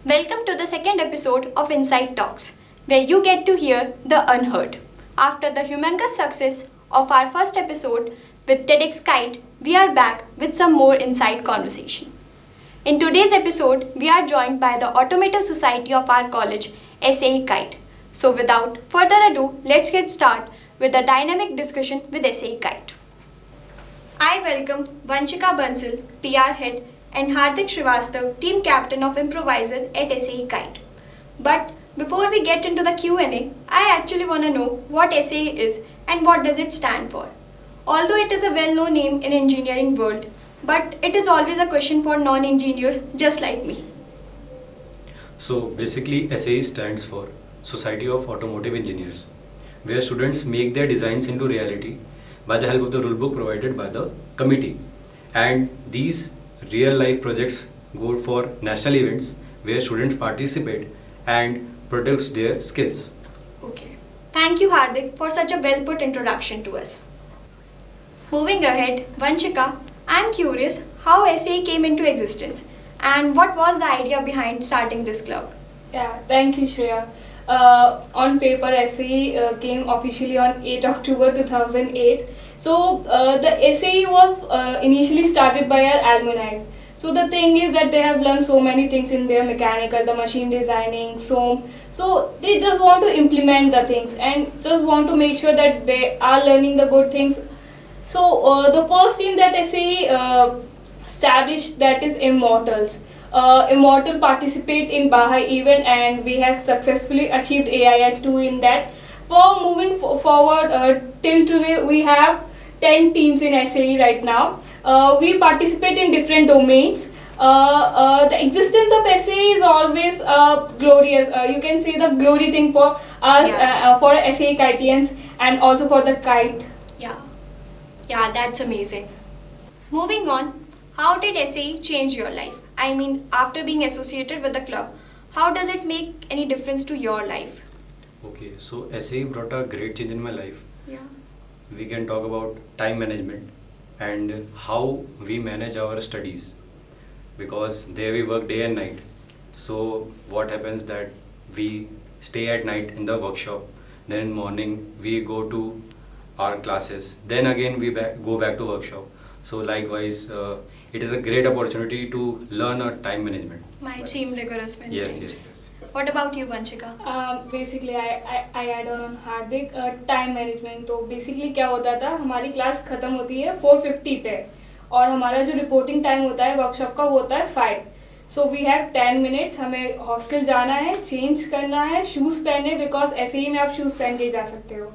Welcome to the second episode of Inside Talks, where you get to hear the unheard. After the humongous success of our first episode with TEDx Kite, we are back with some more inside conversation. In today's episode, we are joined by the Automotive Society of our college, SAE Kite. So without further ado, let's get started with a dynamic discussion with SAE Kite. I welcome Vanchika Bansal, PR Head, and Hardik Srivastav, Team Captain of Improviser at SAE Kite. But before we get into the Q&A, I actually want to know what SAE is and what does it stand for. Although it is a well-known name in engineering world, but it is always a question for non-engineers just like me. So basically SAE stands for Society of Automotive Engineers, where students make their designs into reality by the help of the rulebook provided by the committee. And these real life projects go for national events where students participate and produce their skills. Okay. Thank you Hardik for such a well put introduction to us. Moving ahead, Vanchika, I am curious how SAE came into existence and what was the idea behind starting this club? Yeah, thank you, Shreya. On paper, SAE came officially on 8 October 2008. So, the SAE was initially started by our alumni. So, the thing is that they have learned so many things in their mechanical, the machine designing, so they just want to implement the things and just want to make sure that they are learning the good things. So, the first team that SAE established, that is Immortals. Immortal participate in Baha event and we have successfully achieved AII 2 in that. For moving forward till today, we have 10 teams in SAE right now. We participate in different domains. The existence of SAE is always glorious. You can say the glory thing for us, for SAE Kitians and also for the kite. Yeah, that's amazing. Moving on, how did SAE change your life? I mean, after being associated with the club, how does it make any difference to your life? Okay, so SAE brought a great change in my life. Yeah. We can talk about time management and how we manage our studies, because there we work day and night. So what happens that we stay at night in the workshop, then in morning we go to our classes, then again we go back to workshop. So likewise, it is a great opportunity to learn a time management. Might seem rigorous when Yes, times. yes. What about you, Vanchika? Basically, I add on Hardik time management. तो basically क्या होता था, हमारी class खत्म होती है 4:50 पे और हमारा जो रिपोर्टिंग टाइम होता है वर्कशॉप का वो होता है 5. So we have 10 minutes. हमें हॉस्टल जाना है, चेंज करना है, शूज़ पहने, बिकॉज ऐसे ही में आप शूज़ पहन के ही जा सकते हो.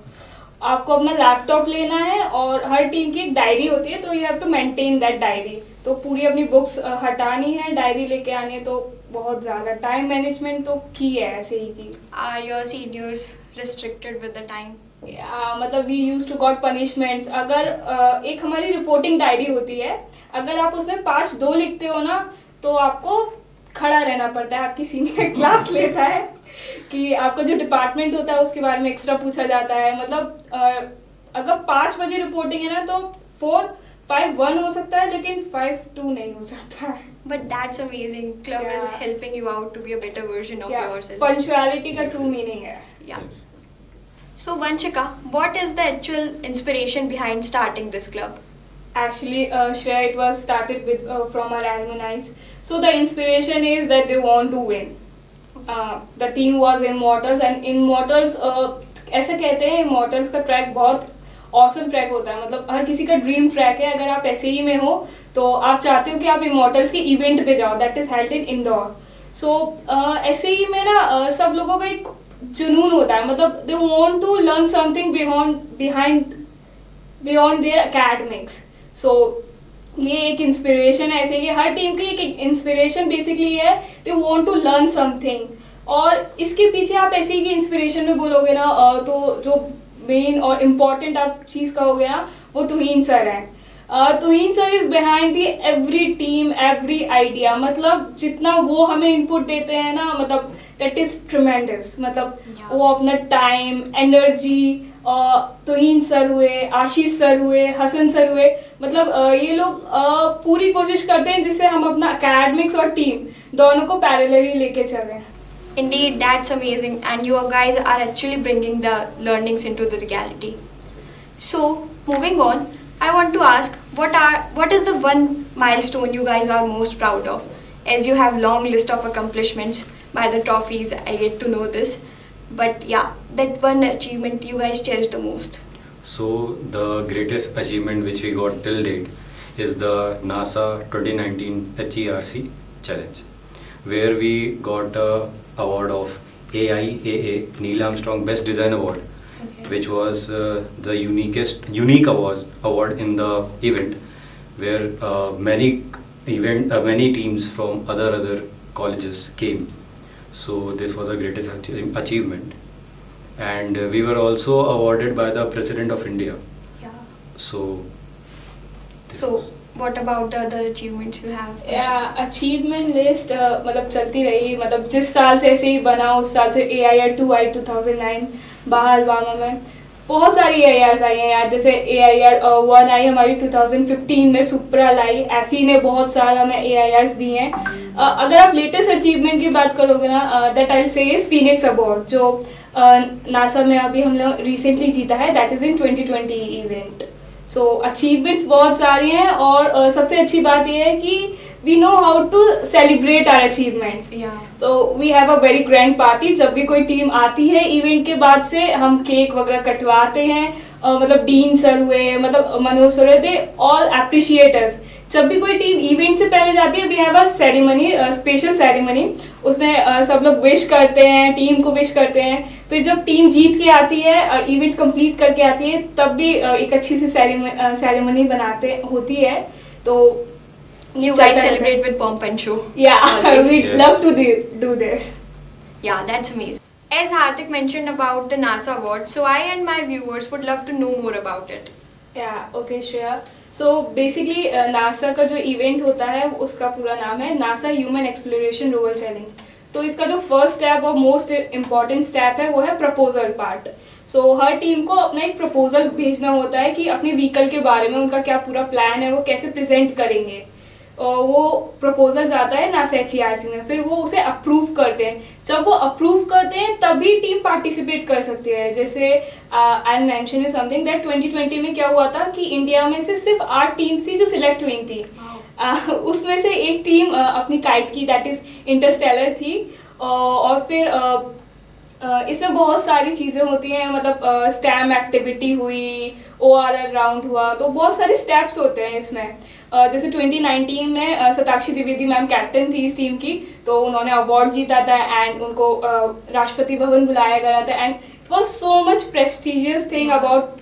आपको अपना लैपटॉप लेना है और हर टीम की एक डायरी होती है, तो you have to maintain that diary. तो पूरी अपनी बुक्स हटानी है, डायरी लेके आनी है. तो बहुत ज़्यादा टाइम मैनेजमेंट तो की है ऐसे ही की. Are your seniors restricted with the time? मतलब we use to got punishments. अगर एक हमारी रिपोर्टिंग डायरी होती है, अगर आप उसमें 5-2 लिखते हो ना तो आपको खड़ा रहना पड़ता है. आपकी सीनियर क्लास लेता है कि आपका जो डिपार्टमेंट होता है उसके बारे में एक्स्ट्रा पूछा जाता है. मतलब अगर 5 बजे रिपोर्टिंग है ना तो 4-5-1 हो सकता है, लेकिन 5-2 नहीं हो सकता है. But that's amazing. Club is helping you out to be a better version of yourself. Punctuality का Yes, ट्रू yes. मीनिंग है. Yeah. Yes. So Vanchika, what is the actual inspiration behind starting this club? Actually, Shreya, it was started with from our alumni. So the inspiration is that they want to win. The team was Immortals and Immortals ऐसे कहते हैं Immortals का track बहुत awesome track होता है. मतलब हर किसी का ड्रीम ट्रैक है. अगर आप ऐसे ही में हो तो आप चाहते हो कि आप Immortals के इवेंट पे जाओ. That is held in Indore. So ऐसे ही में ना सब लोगों का एक जुनून होता है. मतलब they want to learn something beyond their academics. So ये एक इंस्पिरेशन है. ऐसे कि हर टीम की एक इंस्पिरेशन बेसिकली है, they want to learn something. और इसके पीछे आप ऐसे ही की इंस्पिरेशन में बोलोगे ना तो जो मेन और इम्पॉर्टेंट आप चीज़ कहोगे ना वो तुहीन सर हैं. तुहीन sir is behind the every team, every idea. मतलब जितना वो हमें इनपुट देते हैं ना, मतलब दैट इज ट्रिमेंडस. मतलब वो अपना टाइम, एनर्जी, तोहीन सर हुए, आशीष सर हुए, हसन सर हुए, मतलब ये लोग पूरी कोशिश करते हैं जिससे हम अपना एकेडमिक्स और टीम दोनों को पैरेलली लेके चलें. Indeed, that's amazing, and you guys are actually bringing the learnings into the reality. So, moving on, I want to ask, what is the one milestone you guys are most proud of? As you have long list of accomplishments by the trophies, I get to know this. But yeah, that one achievement you guys cherish the most. So the greatest achievement which we got till date is the NASA 2019 HERC challenge, where we got a award of AIAA Neil Armstrong Best Design Award, which was the unique award in the event, where many teams from other colleges came. So this was the greatest achievement, and we were also awarded by the President of India. Yeah. So this So, was- what about the other achievements you have? Achievement list मतलब चलती रही, मतलब जिस साल से ऐसे ही बना उस साल से AIR 2 आई 2009 बाहर वामा में बहुत सारी AIRs आई हैं यार. जैसे AIR 1 आई हमारी 2015 में, सुप्रा लाई, FE ने बहुत सारा हमें AIRs दी हैं. अगर आप लेटेस्ट अचीवमेंट की बात करोगे ना, दैट आई से इज फीनिक्स अवार्ड, जो नासा में अभी हम लोग रिसेंटली जीता है, that is in 2020 event. So achievements बहुत सारी हैं, और सबसे अच्छी बात यह है कि we know how to celebrate our achievements. Yeah. तो we have a very grand party. जब भी कोई टीम आती है इवेंट के बाद से, हम केक वगैरह कटवाते हैं. मतलब डीन सर हुए, मतलब मनोज सर हुए, दे ऑल अप्रिशिएट अस. जब भी कोई टीम इवेंट से पहले जाती है, we have a ceremony, special ceremony. उसमें सब लोग विश करते हैं, टीम को विश करते हैं. फिर जब टीम जीत के आती है, इवेंट कंप्लीट करके आती है, तब भी एक अच्छी सी सेरेमनी बनाते होती है. तो You guys celebrate with pomp and show. Yeah, Always. we Yes. love to do this. Yeah, that's amazing. As Hardik mentioned about the NASA award, so I and my viewers would love to know more about it. Yeah, okay, Shreya. So basically NASA का जो event होता है उसका पूरा नाम है NASA human exploration rover challenge. So इसका जो फर्स्ट स्टेप और मोस्ट इम्पॉर्टेंट स्टेप है वो है प्रपोजल पार्ट. सो हर टीम को अपना एक प्रपोजल भेजना होता है कि अपने व्हीकल के बारे में उनका क्या पूरा प्लान है, वो कैसे प्रेजेंट करेंगे. वो प्रपोजल जाता है नासा HERC में, फिर वो उसे अप्रूव करते हैं. जब वो अप्रूव करते हैं तभी टीम पार्टिसिपेट कर सकती है. जैसे I mention you something that 2020 में क्या हुआ था कि इंडिया में से सिर्फ 8 टीम्स थी जो सिलेक्ट हुई थी. उसमें से एक टीम अपनी काइट की, दैट इज इंटरस्टेलर थी. और फिर इसमें बहुत सारी चीज़ें होती हैं, मतलब स्टैम एक्टिविटी हुई, ORR राउंड हुआ, तो बहुत सारे स्टेप्स होते हैं इसमें. जैसे 2019 में सताक्षी द्विवेदी मैम कैप्टन थी इस टीम की, तो उन्होंने अवार्ड जीता था एंड उनको राष्ट्रपति भवन बुलाया गया था. And it was so much prestigious thing about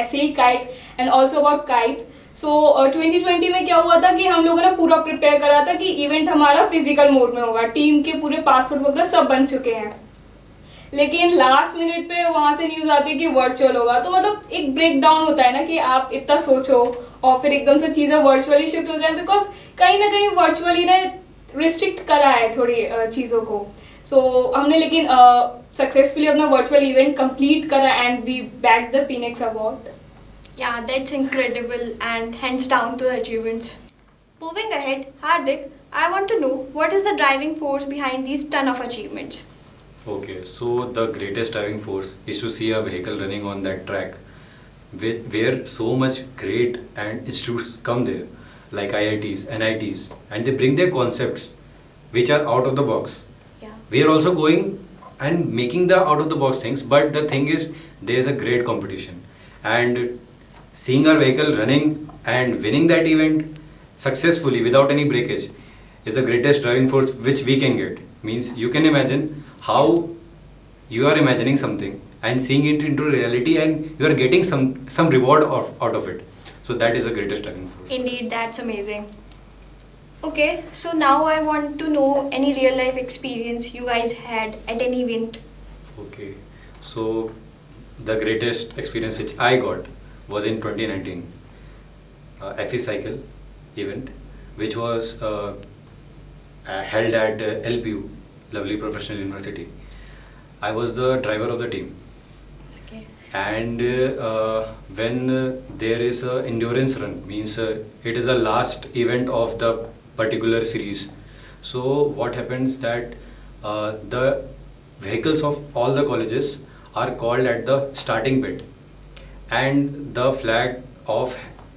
SAE KIIT and also about KIIT. So 2020 में क्या हुआ था कि हम लोगों ने पूरा प्रिपेयर करा था कि इवेंट हमारा फिजिकल मोड में होगा. टीम के पूरे पासपोर्ट वगैरह सब बन चुके हैं, लेकिन लास्ट मिनट पे वहाँ से न्यूज़ आती है कि वर्चुअल होगा. तो मतलब एक ब्रेक डाउन होता है ना कि आप इतना सोचो और फिर एकदम से चीज़ें वर्चुअली शिफ्ट हो जाए, बिकॉज कहीं ना कहीं वर्चुअली ने रिस्ट्रिक्ट करा है थोड़ी चीज़ों को. सो हमने लेकिन सक्सेसफुली अपना वर्चुअल इवेंट कंप्लीट करा and we back the phoenix award. Yeah, that's incredible and hands down to the achievements. Moving ahead, Hardik, I want to know what is the driving force behind these ton of achievements? Okay, so the greatest driving force is to see a vehicle running on that track where so much great and institutes come there, like IITs, NITs, and they bring their concepts which are out of the box. Yeah. We are also going and making the out of the box things, but the thing is there is a great competition, and seeing our vehicle running and winning that event successfully without any breakage is the greatest driving force which we can get. Means you can imagine how you are imagining something and seeing it into reality, and you are getting some reward out of it. So that is the greatest driving force. Indeed, that's amazing. Okay, so now I want to know any real life experience you guys had at any event. Okay, so the greatest experience which I got was in 2019 FE cycle event, which was held at LPU, Lovely Professional University. I was the driver of the team, Okay. And when there is a endurance run, means it is the last event of the particular series. So what happens that the vehicles of all the colleges are called at the starting pit, and the flag off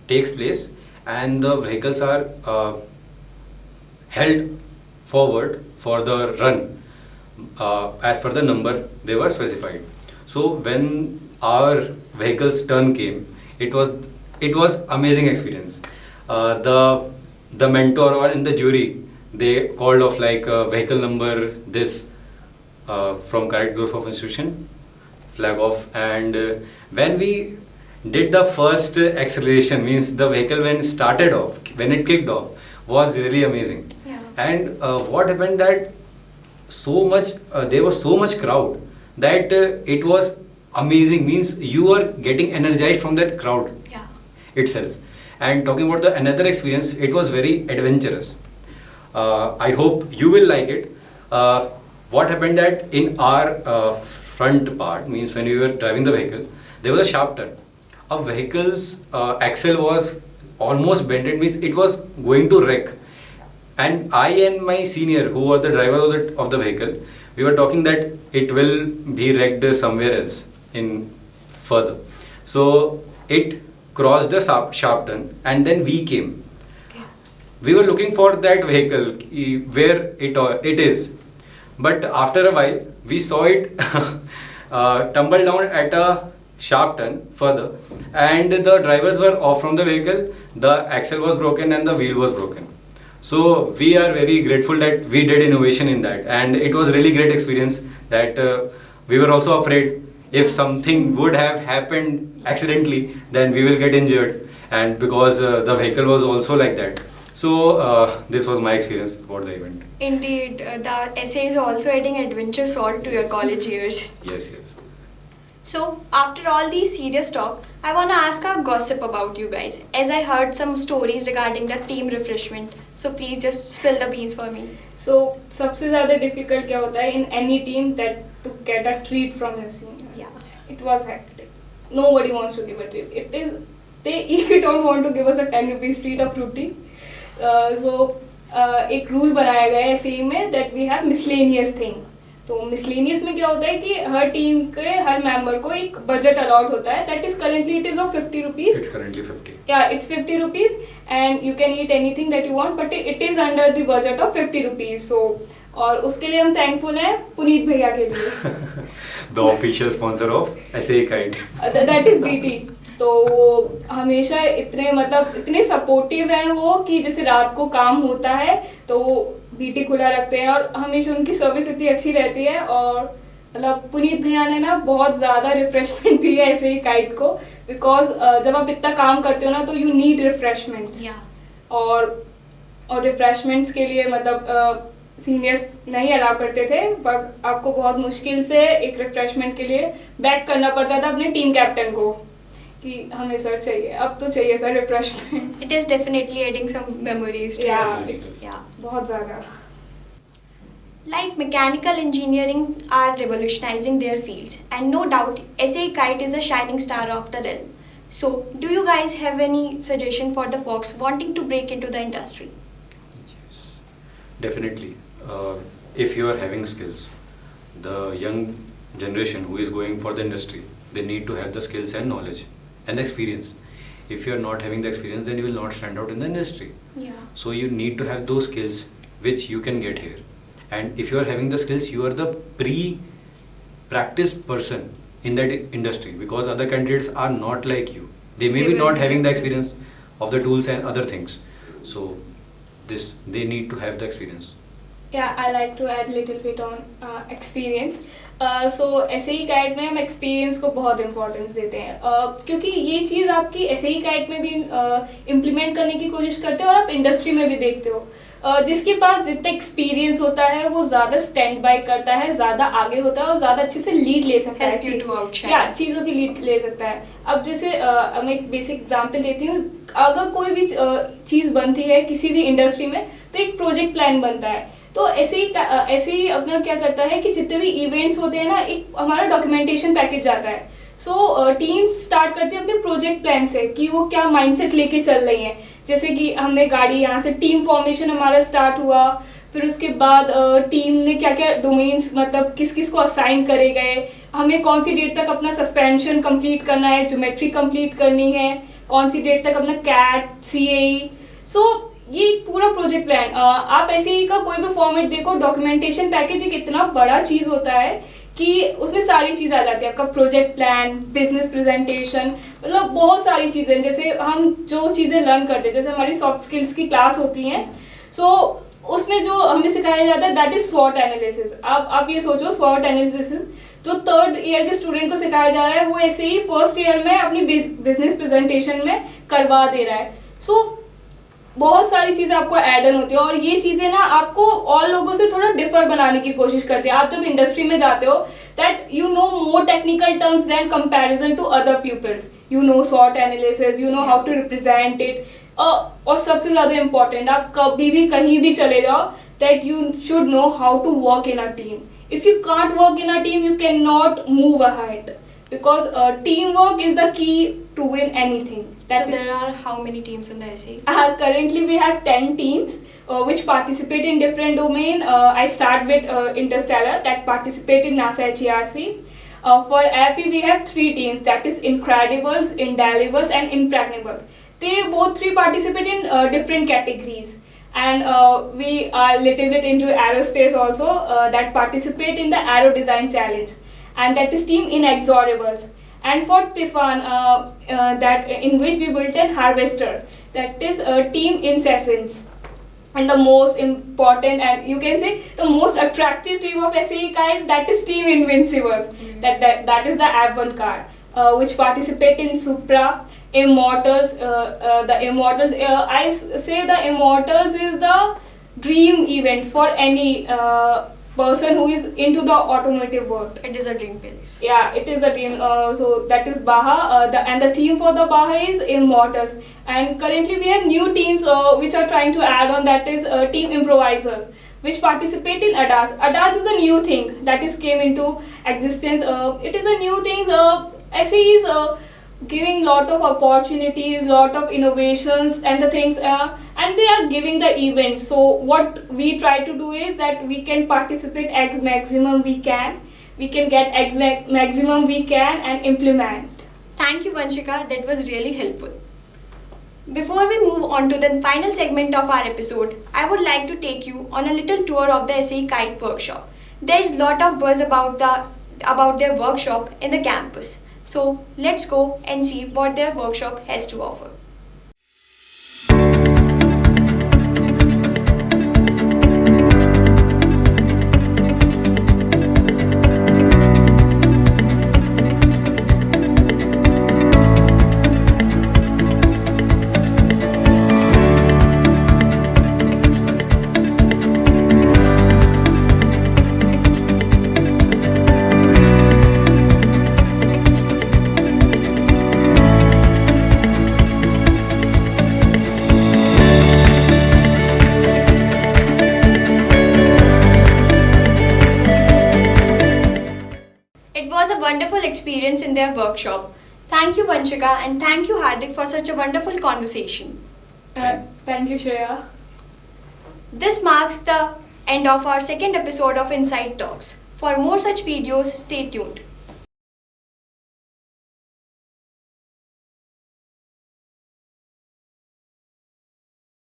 takes place, and the vehicles are held forward for the run as per the number they were specified. So when our vehicle's turn came, it was amazing experience. The mentor or in the jury, they called off like vehicle number this from correct group of institution, flag off. And when we did the first acceleration, means the vehicle when it kicked off, was really amazing. Yeah. And what happened that there was so much crowd that it was amazing, means you were getting energized from that crowd Yeah. itself. And talking about the another experience, it was very adventurous. I hope you will like it. What happened that in our front part, means when we were driving the vehicle, there was a sharp turn. A vehicle's axle was almost bended, means it was going to wreck. And I and my senior, who were the driver of the vehicle, we were talking that it will be wrecked somewhere else in further. So it crossed the sharp turn, and then we came. We were looking for that vehicle where it is, but after a while we saw it tumble down at a sharp turn further, and the drivers were off from the vehicle. The axle was broken and the wheel was broken. So we are very grateful that we did innovation in that, and it was really great experience that we were also afraid if something would have happened accidentally, then we will get injured, and because the vehicle was also like that. So this was my experience about the event. Indeed, the essay is also adding adventure salt to your college years. Yes, yes. So, after all these serious talk, I want to ask a gossip about you guys, as I heard some stories regarding the team refreshment. So, please just spill the beans for me. So सबसे ज़्यादा difficult क्या होता है in any team that to get a treat from your senior. Yeah. It was hectic. Nobody wants to give a treat. It is they even don't want to give us a 10 rupees treat of fruity. एक rule बनाया गया है ऐसे ही में that we have miscellaneous thing. तो miscellaneous में क्या होता है कि हर टीम के हर मेंबर को एक बजट अलॉट होता है that is currently it is of 50 rupees. It's currently 50. या it's 50 rupees and you can eat anything that you want but it is under the budget of 50 rupees. So और उसके लिए हम thankful हैं पुनीत भैया के लिए. The official sponsor of SA Kite. That is BT. तो वो हमेशा इतने सपोर्टिव हैं वो कि जैसे रात को काम होता है तो वो बीटी खुला रखते हैं और हमेशा उनकी सर्विस इतनी अच्छी रहती है. और मतलब पुनीत भैया ने ना बहुत ज़्यादा रिफ्रेशमेंट दी है ऐसे ही काइट को, बिकॉज जब आप इतना काम करते हो ना तो यू नीड रिफ्रेशमेंट्स. और रिफ्रेशमेंट्स के लिए सीनियर्स नहीं अलाउ करते थे, पर आपको बहुत मुश्किल से एक रिफ्रेशमेंट के लिए बैक करना पड़ता था अपने टीम कैप्टन को कि हमें सर चाहिए, अब तो चाहिए sir refreshment. It is definitely adding some memories to Yeah, your lives. it's- Yeah. बहुत ज़्यादा. Like mechanical engineering are revolutionizing their fields, and no doubt SA Kite is the shining star of the realm. So, do you guys have any suggestion for the folks wanting to break into the industry? Yes, definitely. If you are having skills, the young generation who is going for the industry, they need to have the skills and knowledge and experience. If you are not having the experience, then you will not stand out in the industry. Yeah. So you need to have those skills which you can get here. And if you are having the skills, you are the pre-practiced person in that industry, because other candidates are not like you. They may They be will not be having the different. experience of the tools and other things. So they need to have the experience. Yeah, I like to add little bit on experience. So ऐसे ही kite में हम experience को बहुत importance देते हैं, क्योंकि ये चीज़ आपकी ऐसे ही काइट में भी इम्प्लीमेंट करने की कोशिश करते हो और आप इंडस्ट्री में भी देखते हो. जिसके पास जितना एक्सपीरियंस होता है वो ज़्यादा स्टैंड बाय करता है, ज़्यादा आगे होता है और ज़्यादा अच्छे से लीड ले सकता है. Help you to outshine. या चीज़ों की लीड ले सकता है. अब जैसे मैं एक बेसिक एग्जांपल देती हूँ. अगर कोई भी चीज़ बनती है किसी भी इंडस्ट्री में तो एक प्रोजेक्ट प्लान बनता है. तो ऐसे ही अपना क्या करता है कि जितने भी इवेंट्स होते हैं ना, एक हमारा डॉक्यूमेंटेशन पैकेज आता है. सो टीम स्टार्ट करती है अपने प्रोजेक्ट प्लान से कि वो क्या माइंडसेट लेके चल रही हैं. जैसे कि हमने गाड़ी यहाँ से टीम फॉर्मेशन हमारा स्टार्ट हुआ, फिर उसके बाद टीम ने क्या क्या डोमेन्स मतलब किस किस को असाइन करे गए, हमें कौन सी डेट तक अपना सस्पेंशन कंप्लीट करना है, ज्योमेट्री कंप्लीट करनी है, कौन सी डेट तक अपना कैट CAE. सो ये पूरा प्रोजेक्ट प्लान. आप SAE का कोई भी फॉर्मेट देखो, डॉक्यूमेंटेशन पैकेज एक इतना बड़ा चीज़ होता है कि उसमें सारी चीज़ आ जाती है. आपका प्रोजेक्ट प्लान, बिजनेस प्रेजेंटेशन, मतलब बहुत सारी चीज़ें. जैसे हम जो चीज़ें लर्न करते हैं, जैसे हमारी सॉफ्ट स्किल्स की क्लास होती हैं, सो उसमें जो हमें सिखाया जाता है दैट इज स्वॉट एनालिसिस. अब आप ये सोचो, स्वॉट एनालिसिस जो 3rd ईयर के स्टूडेंट को सिखाया जा रहा है, वो ऐसे ही 1st ईयर में अपनी बिजनेस प्रेजेंटेशन में करवा दे रहा है. सो बहुत सारी चीज़ें आपको ऐड ऑन होती है, और ये चीज़ें ना आपको और लोगों से थोड़ा डिफर बनाने की कोशिश करती है. आप जब इंडस्ट्री में जाते हो that you know more technical terms than comparison to other peoples. You know स्वॉट analysis, you know how to represent it. और सबसे ज़्यादा इम्पॉर्टेंट, आप कभी भी कहीं भी चले जाओ that you should know how to work in a team. If you can't work in a team you can not move ahead, because teamwork is the key to win anything. So there are how many teams in the SAE? Currently we have 10 teams which participate in different domain. I start with Interstellar that participate in NASA HERC. For FE we have 3 teams, that is Incredibles, Indelibles and Impregnables. They both 3 participate in different categories. And we are little bit into aerospace also, that participate in the Aero Design Challenge. And that is team Inexorables. And for Tiffan, that in which we built an harvester, that is team Incessants. And the most important and you can say the most attractive team of SAE kind, that is team Invincibles. That is the avant-garde, which participate in Supra, Immortals. The Immortals, I say the Immortals is the dream event for any person who is into the automotive world. It is a dream place. Yeah, it is a dream. So that is Baha, and the theme for the Baha is Immortals. And currently we have new teams which are trying to add on, that is Team Improvisers, which participate in ADAS. ADAS is a new thing that is came into existence. It is a new thing. SAE is giving lot of opportunities, lot of innovations and the things, and they are giving the events. So what we try to do is that we can participate as maximum we can get as maximum we can and implement. Thank you, Vanshika. That was really helpful. Before we move on to the final segment of our episode, I would like to take you on a little tour of the SAE Kite Workshop. There is lot of buzz about their workshop in the campus. So let's go and see what their workshop has to offer. It was a wonderful experience in their workshop. Thank you, Vanshika, and thank you, Hardik, for such a wonderful conversation. Thank you, Shreya. This marks the end of our second episode of Inside Talks. For more such videos, stay tuned.